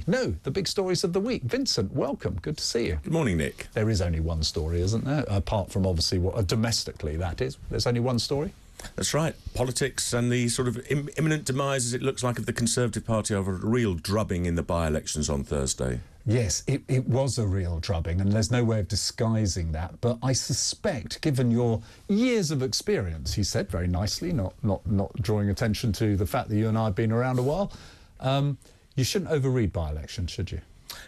No, the big stories of the week. Vincent, welcome. Good to see you. Good morning, Nick. There is only one story, isn't there? Apart from, obviously, what domestically that is. There's only one story? That's right. Politics and the sort of imminent demise, as it looks like, of the Conservative Party over a real drubbing in the by-elections on Thursday. Yes, it was a real drubbing, and there's no way of disguising that. But I suspect, given your years of experience, he said very nicely, not drawing attention to the fact that you and I have been around a while, you shouldn't overread by-elections, should you?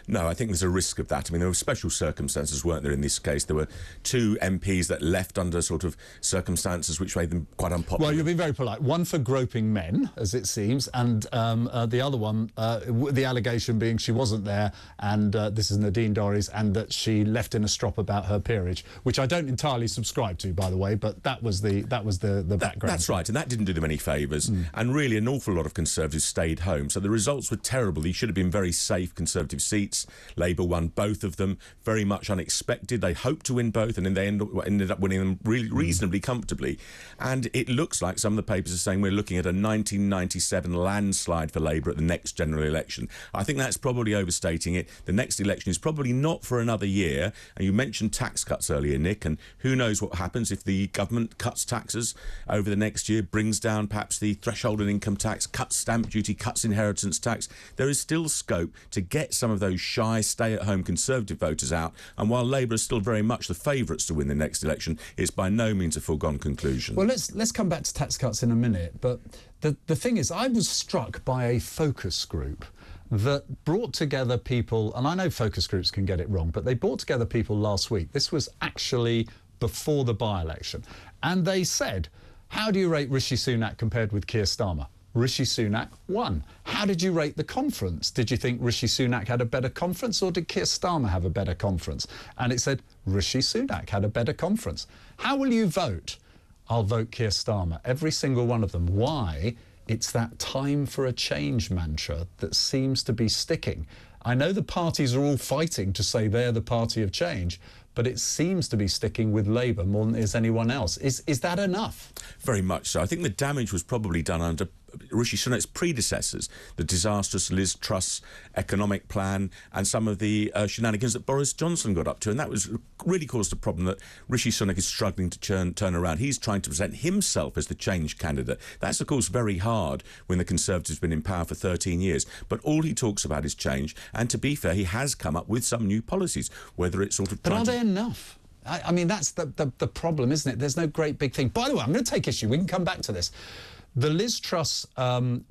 No, I think there's a risk of that. I mean, there were special circumstances, weren't there, in this case? There were two MPs that left under sort of circumstances which made them quite unpopular. Well, you've been very polite. One for groping men, as it seems, and the other one, the allegation being she wasn't there, and this is Nadine Dorries, and that she left in a strop about her peerage, which I don't entirely subscribe to, by the way, but that was the background. That's right, and that didn't do them any favours. And really, an awful lot of Conservatives stayed home. So the results were terrible. These should have been very safe Conservative seats. Labour won both of them, very much unexpected. They hoped to win both, and then they ended up winning them really reasonably comfortably. And it looks like some of the papers are saying we're looking at a 1997 landslide for Labour at the next general election. I think that's probably overstating it. The next election is probably not for another year. And you mentioned tax cuts earlier, Nick, and who knows what happens if the government cuts taxes over the next year, brings down perhaps the threshold and income tax, cuts stamp duty, cuts inheritance tax. There is still scope to get some of those shy, stay-at-home Conservative voters out, and while Labour is still very much the favourites to win the next election, it's by no means a foregone conclusion. Well, let's come back to tax cuts in a minute, but the thing is, I was struck by a focus group that brought together people, and I know focus groups can get it wrong, but they brought together people last week. This was actually before the by-election, and they said, how do you rate Rishi Sunak compared with Keir Starmer? Rishi Sunak won. How did you rate the conference? Did you think Rishi Sunak had a better conference, or did Keir Starmer have a better conference? And it said Rishi Sunak had a better conference. How will you vote? I'll vote Keir Starmer. Every single one of them. Why? It's that time for a change mantra that seems to be sticking. I know the parties are all fighting to say they're the party of change, but it seems to be sticking with Labour more than is anyone else. Is that enough? Very much so. I think the damage was probably done under Rishi Sunak's predecessors, the disastrous Liz Truss economic plan and some of the shenanigans that Boris Johnson got up to, and that was really caused a problem that Rishi Sunak is struggling to turn around. He's trying to present himself as the change candidate. That's, of course, very hard when the Conservatives have been in power for 13 years. But all he talks about is change, and to be fair, he has come up with some new policies, whether it's sort of... But are they enough? I mean, that's the problem, isn't it? There's no great big thing. By the way, I'm going to take issue. We can come back to this. The Liz Truss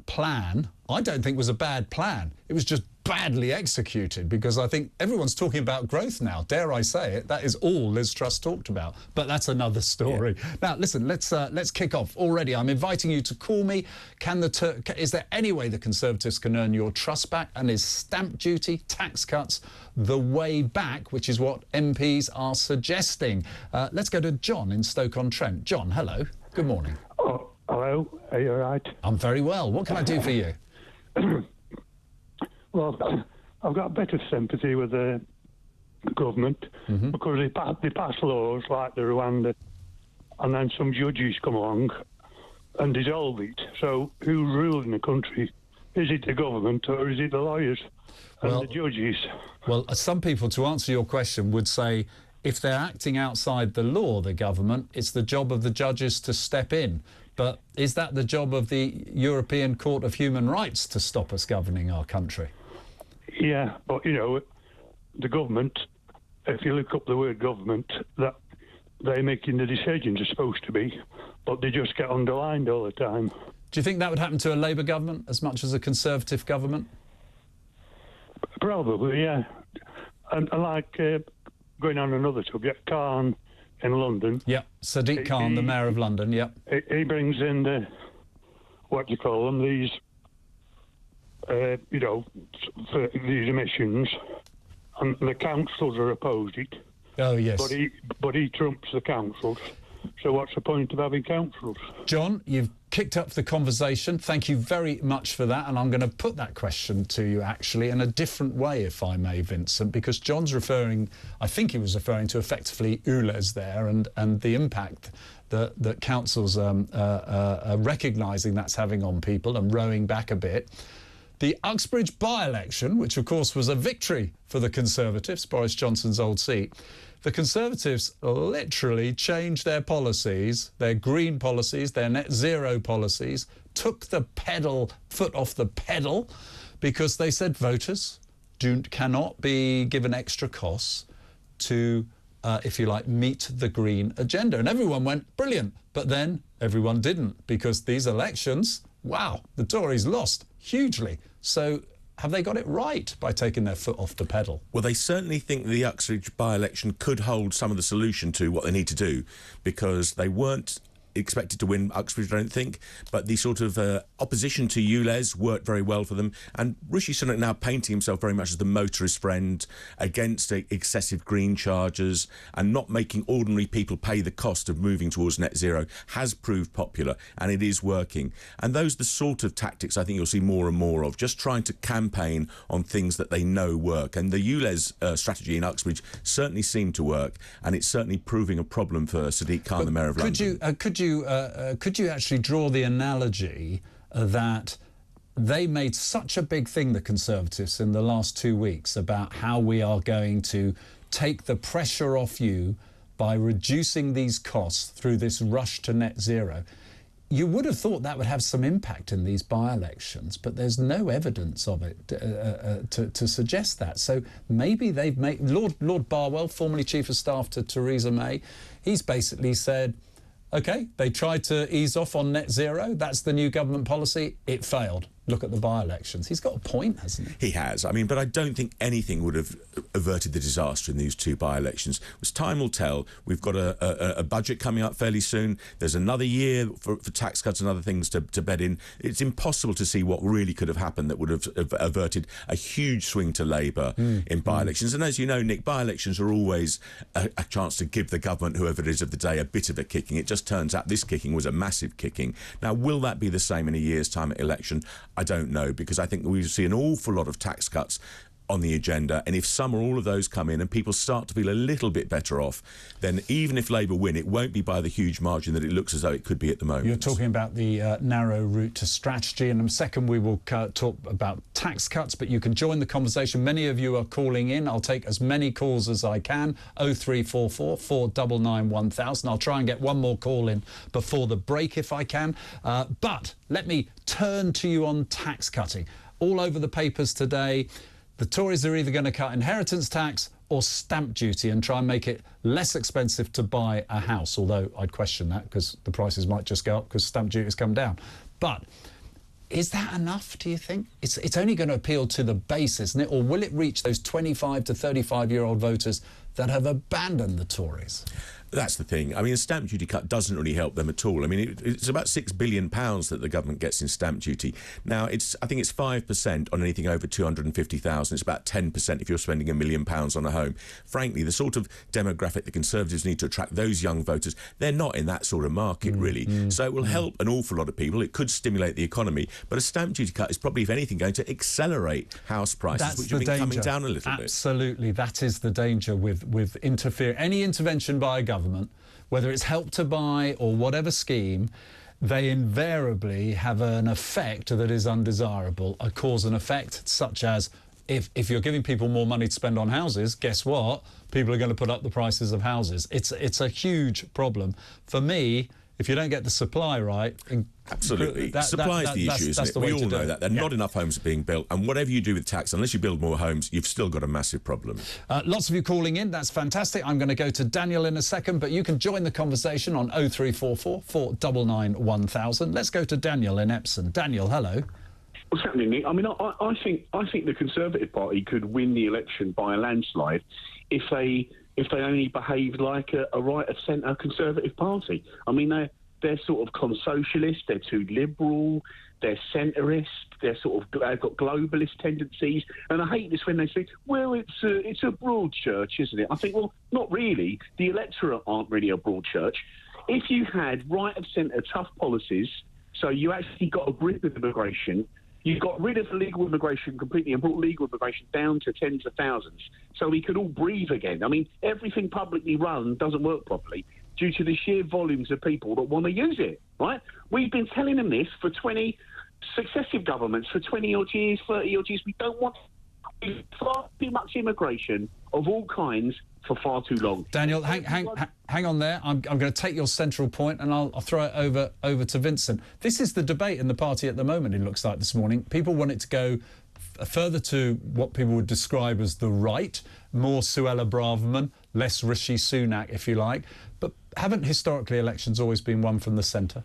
plan, I don't think was a bad plan. It was just badly executed, because I think everyone's talking about growth now. Dare I say it? That is all Liz Truss talked about. But that's another story. Yeah. Now, listen, let's kick off already. I'm inviting you to call me. Is there any way the Conservatives can earn your trust back? And is stamp duty, tax cuts, the way back, which is what MPs are suggesting? Let's go to John in Stoke-on-Trent. John, hello. Good morning. Oh, hello. Are you all right? I'm very well. What can I do for you? Well, I've got a bit of sympathy with the government because they pass laws like the Rwanda, and then some judges come along and dissolve it. So who's ruling the country? Is it the government, or is it the lawyers and the judges? Well, some people, to answer your question, would say if they're acting outside the law, the government, it's the job of the judges to step in. But is that the job of the European Court of Human Rights to stop us governing our country? Yeah, but, you know, the government, if you look up the word government, that they're making the decisions are supposed to be, but they just get underlined all the time. Do you think that would happen to a Labour government as much as a Conservative government? Probably, yeah. And like going on another subject, Khan in London. Yeah, Sadiq Khan, the Mayor of London, yeah. He brings in the, what do you call them, these, you know, for these emissions, and the councils are opposed it. Oh, yes. But he trumps the councils. So what's the point of having councils? John, you've kicked up the conversation. Thank you very much for that. And I'm going to put that question to you, actually, in a different way, if I may, Vincent, because John's referring, I think he was referring to effectively ULEZ there and the impact that councils are recognising that's having on people and rowing back a bit. The Uxbridge by-election, which of course was a victory for the Conservatives, Boris Johnson's old seat, the Conservatives literally changed their policies, their green policies, their net zero policies, took the foot off the pedal, because they said voters cannot be given extra costs to, if you like, meet the green agenda. And everyone went, brilliant. But then everyone didn't, because these elections, wow, the Tories lost hugely. So have they got it right by taking their foot off the pedal? Well, they certainly think the Uxbridge by-election could hold some of the solution to what they need to do, because they weren't expected to win Uxbridge, I don't think, but the sort of opposition to ULEZ worked very well for them, and Rishi Sunak now painting himself very much as the motorist friend against excessive green charges and not making ordinary people pay the cost of moving towards net zero has proved popular, and it is working. And those are the sort of tactics I think you'll see more and more of, just trying to campaign on things that they know work. And the ULEZ strategy in Uxbridge certainly seemed to work, and it's certainly proving a problem for Sadiq Khan, the Mayor of London. Could you actually draw the analogy that they made such a big thing, the Conservatives, in the last 2 weeks about how we are going to take the pressure off you by reducing these costs through this rush to net zero? You would have thought that would have some impact in these by-elections, but there's no evidence of it to suggest that. So maybe they've made... Lord Barwell, formerly Chief of Staff to Theresa May, he's basically said, OK, they tried to ease off on net zero. That's the new government policy. It failed. Look at the by-elections. He's got a point, hasn't he? He has. I mean, but I don't think anything would have averted the disaster in these two by-elections. As time will tell, we've got a budget coming up fairly soon. There's another year for tax cuts and other things to bed in. It's impossible to see what really could have happened that would have averted a huge swing to Labour in by-elections. And as you know, Nick, by-elections are always a chance to give the government, whoever it is of the day, a bit of a kicking. It just turns out this kicking was a massive kicking. Now, will that be the same in a year's time at election? I don't know, because I think we see an awful lot of tax cuts on the agenda, and if some or all of those come in and people start to feel a little bit better off, then even if Labour win, it won't be by the huge margin that it looks as though it could be at the moment. You're talking about the narrow route to strategy, and in a second we will talk about tax cuts, but you can join the conversation. Many of you are calling in. I'll take as many calls as I can. 0344 499 1000. I'll try and get one more call in before the break if I can. But let me turn to you on tax cutting. All over the papers today, the Tories are either going to cut inheritance tax or stamp duty and try and make it less expensive to buy a house, although I'd question that because the prices might just go up because stamp duty has come down. But is that enough, do you think? It's only going to appeal to the base, isn't it? Or will it reach those 25 to 35-year-old voters that have abandoned the Tories? That's the thing. I mean, a stamp duty cut doesn't really help them at all. I mean, it's about £6 billion that the government gets in stamp duty. Now, I think it's 5% on anything over 250,000. It's about 10% if you're spending £1 million on a home. Frankly, the sort of demographic the Conservatives need to attract, those young voters, they're not in that sort of market, really. So it will help an awful lot of people. It could stimulate the economy. But a stamp duty cut is probably, if anything, going to accelerate house prices, which have been coming down a little bit. Absolutely. That is the danger with any intervention by a government, whether it's Help to Buy or whatever scheme, they invariably have an effect that is undesirable, a cause and effect, such as if you're giving people more money to spend on houses, guess what? People are going to put up the prices of houses. It's a huge problem. For me, if you don't get the supply right... Absolutely. Supply is the issue, isn't it? We all know that. There are not enough homes being built, and whatever you do with tax, unless you build more homes, you've still got a massive problem. Lots of you calling in. That's fantastic. I'm going to go to Daniel in a second, but you can join the conversation on 0344 499 1000. Let's go to Daniel in Epsom. Daniel, hello. What's happening, Nick? I mean, I think the Conservative Party could win the election by a landslide if they only behaved like a right-of-centre Conservative Party. I mean, they're sort of consocialist, they're too liberal, they're centrist, they've got globalist tendencies, and I hate this when they say, well, it's a broad church, isn't it? I think, well, not really. The electorate aren't really a broad church. If you had right-of-centre tough policies, so you actually got a grip of immigration, you got rid of illegal immigration completely and brought legal immigration down to tens of thousands so we could all breathe again. I mean, everything publicly run doesn't work properly due to the sheer volumes of people that want to use it, right? We've been telling them this for 20 successive governments for 20-odd years, 30-odd years. We don't want far too much immigration of all kinds for far too long. Daniel, hang on there. I'm going to take your central point and I'll throw it over to Vincent. This is the debate in the party at the moment, it looks like, this morning. People want it to go further to what people would describe as the right, more Suella Braverman, less Rishi Sunak, if you like. But haven't historically elections always been won from the centre?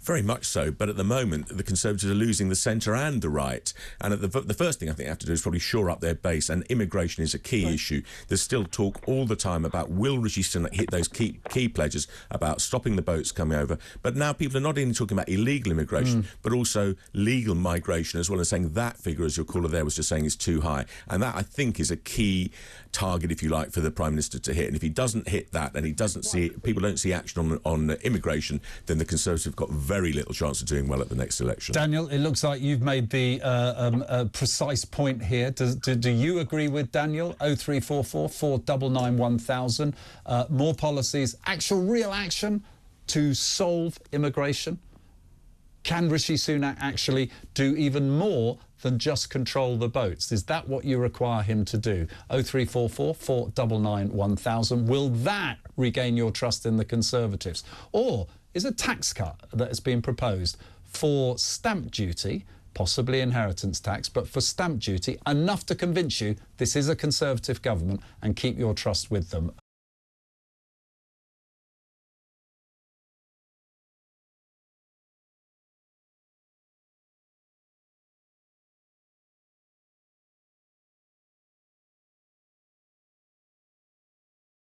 Very much so, but at the moment the Conservatives are losing the centre and the right, and the first thing I think they have to do is probably shore up their base, and immigration is a key issue. There's still talk all the time about will Rishi Sunak hit those key pledges about stopping the boats coming over, but now people are not only talking about illegal immigration but also legal migration as well, as saying that figure, as your caller there was just saying, is too high, and that I think is a key target, if you like, for the Prime Minister to hit. And if he doesn't hit that, and he doesn't see people don't see action on immigration, then the Conservatives have got very little chance of doing well at the next election. Daniel, it looks like you've made the precise point here. Do you agree with Daniel? 0344 499 1000. More policies, real action to solve immigration. Can Rishi Sunak actually do even more than just control the boats? Is that what you require him to do? 0344 499 1000. Will that regain your trust in the Conservatives? Or is a tax cut that has been proposed for stamp duty, possibly inheritance tax, but for stamp duty, enough to convince you this is a Conservative government and keep your trust with them?